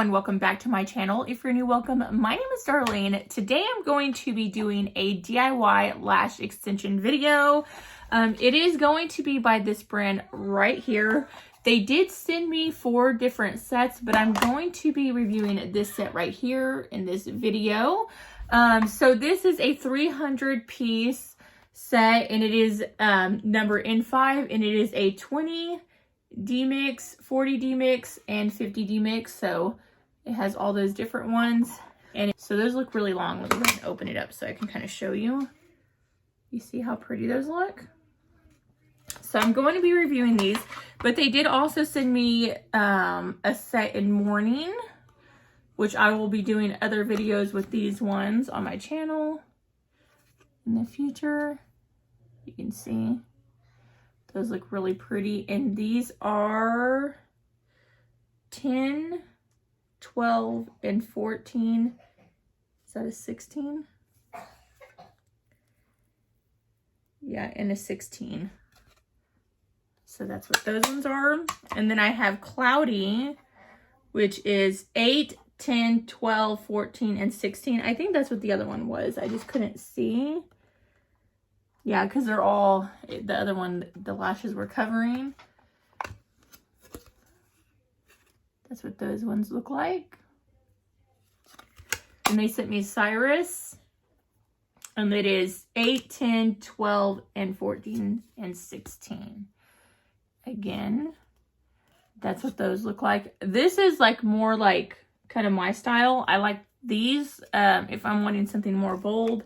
everyone, welcome back to my channel. If you're new, welcome. My name is Darlene. Today I'm going to be doing a DIY lash extension video. It is going to be by this brand right here. They did send me 4 different sets, but I'm going to be reviewing this set right here in this video. So this is a 300 piece set, and it is number N5, and it is a 20 D-mix, 40 D-mix, and 50 D-mix. So it has all those different ones. And so those look really long. Let me go ahead and open it up so I can kind of show you. You see how pretty those look? So I'm going to be reviewing these, but they did also send me a set in morning, which I will be doing other videos with these ones on my channel in the future. You can see those look really pretty, and these are 10, 12, and 14. Is that a 16? Yeah, and a 16. So that's what those ones are. And then I have Cloudy, which is 8, 10, 12, 14, and 16. I think that's what the other one was. I just couldn't see. Yeah, because they're all, the other one, the lashes were covering. That's what those ones look like. And they sent me Cyrus. And it is 8, 10, 12, and 14, and 16. Again, that's what those look like. This is like more like kind of my style. I like these if I'm wanting something more bold,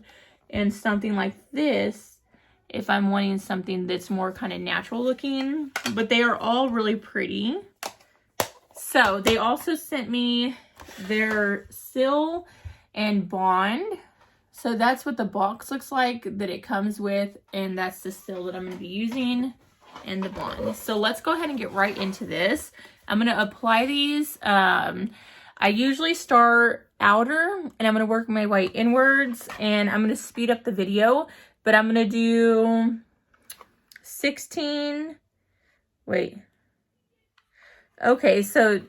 and something like this if I'm wanting something that's more kind of natural looking. But they are all really pretty. So they also sent me their Seal and Bond. So that's what the box looks like that it comes with, and that's the Seal that I'm going to be using, and the Bond. So let's go ahead and get right into this. I'm going to apply these. I usually start outer, and I'm going to work my way inwards, and I'm going to speed up the video. But I'm going to do 16. Wait. Okay, so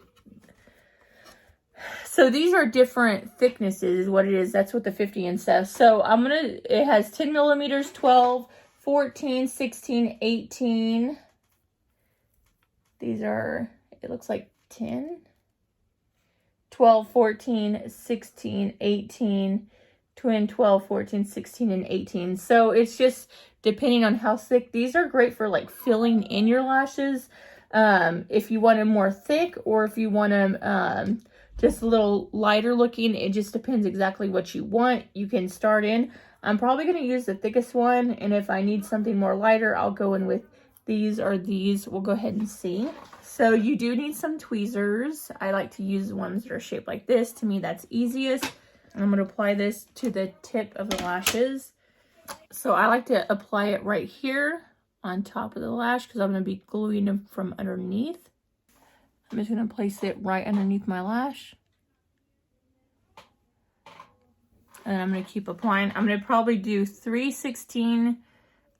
these are different thicknesses is what it is. That's what the 50 and says. So it has 10 millimeters, 12, 14, 16, 18. These are, it looks like 10, 12, 14, 16, 18, 12, 14, 16, and 18. So it's just depending on how thick. These are great for like filling in your lashes. If you want them more thick, or if you want them just a little lighter looking, it just depends exactly what you want. You can start in. I'm probably going to use the thickest one, and if I need something more lighter, I'll go in with these or these. We'll go ahead and see. So you do need some tweezers. I like to use ones that are shaped like this. To me, that's easiest. I'm going to apply this to the tip of the lashes. So I like to apply it right here on top of the lash, because I'm going to be gluing them from underneath. I'm just going to place it right underneath my lash. And I'm going to keep applying. I'm going to probably do 316,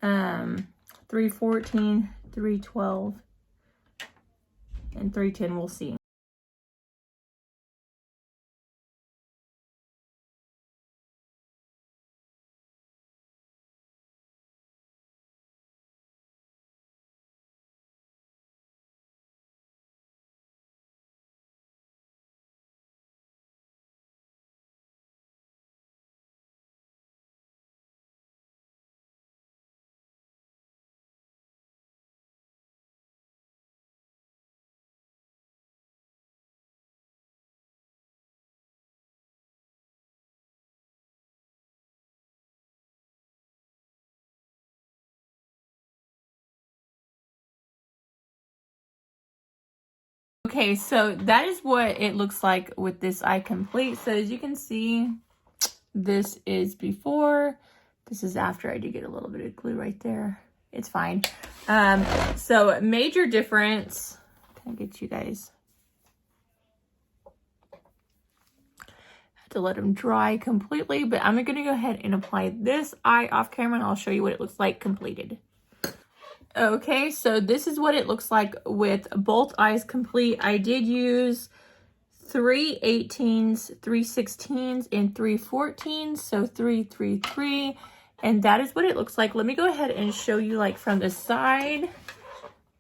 314, 312, and 310. We'll see. Okay, so that is what it looks like with this eye complete. So as you can see, this is before, this is after. I did get a little bit of glue right there. It's fine. So major difference. Can I get you guys? I had to let them dry completely, but I'm going to go ahead and apply this eye off camera, and I'll show you what it looks like completed. Okay, so this is what it looks like with both eyes complete. I did use 3 18s, 3 16s, and 3 14s. So 3, 3, 3. And that is what it looks like. Let me go ahead and show you like from the side.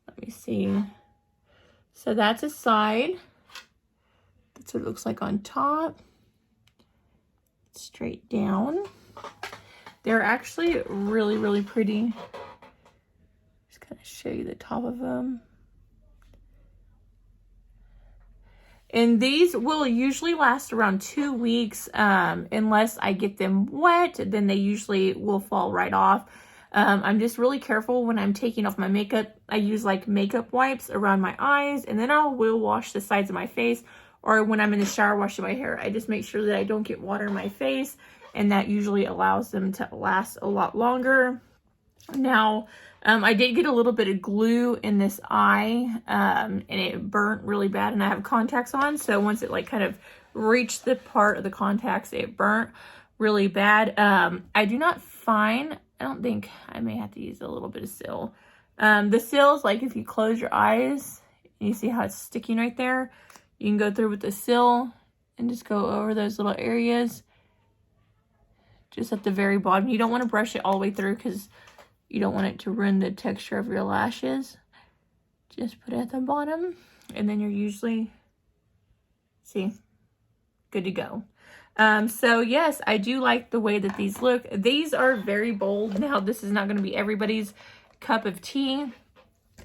Let me see. So that's a side. That's what it looks like on top. Straight down. They're actually really, really pretty. Just kind of show you the top of them. And these will usually last around 2 weeks, unless I get them wet, then they usually will fall right off. I'm just really careful when I'm taking off my makeup. I use like makeup wipes around my eyes, and then I will wash the sides of my face, or when I'm in the shower washing my hair, I just make sure that I don't get water in my face, and that usually allows them to last a lot longer. Now, I did get a little bit of glue in this eye, and it burnt really bad, and I have contacts on, so once it like kind of reached the part of the contacts, it burnt really bad. I do not find, I don't think, I may have to use a little bit of seal. The seal's like if you close your eyes, and you see how it's sticking right there, you can go through with the seal and just go over those little areas, just at the very bottom. You don't want to brush it all the way through because you don't want it to ruin the texture of your lashes. Just put it at the bottom, and then you're usually, see, good to go. So yes, I do like the way that these look. These are very bold. Now, this is not going to be everybody's cup of tea.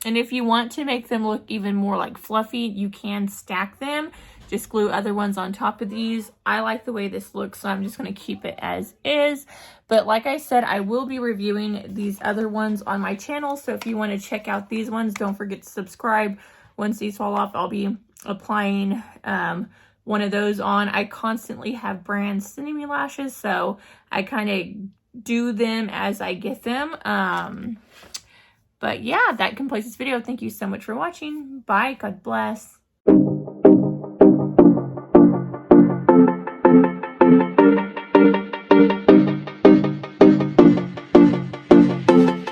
And if you want to make them look even more like fluffy, you can stack them. Just glue other ones on top of these. I like the way this looks, so I'm just going to keep it as is. But like I said, I will be reviewing these other ones on my channel. So if you want to check out these ones, don't forget to subscribe. Once these fall off, I'll be applying one of those on. I constantly have brands sending me lashes, so I kind of do them as I get them. But yeah, that completes this video. Thank you so much for watching. Bye. God bless.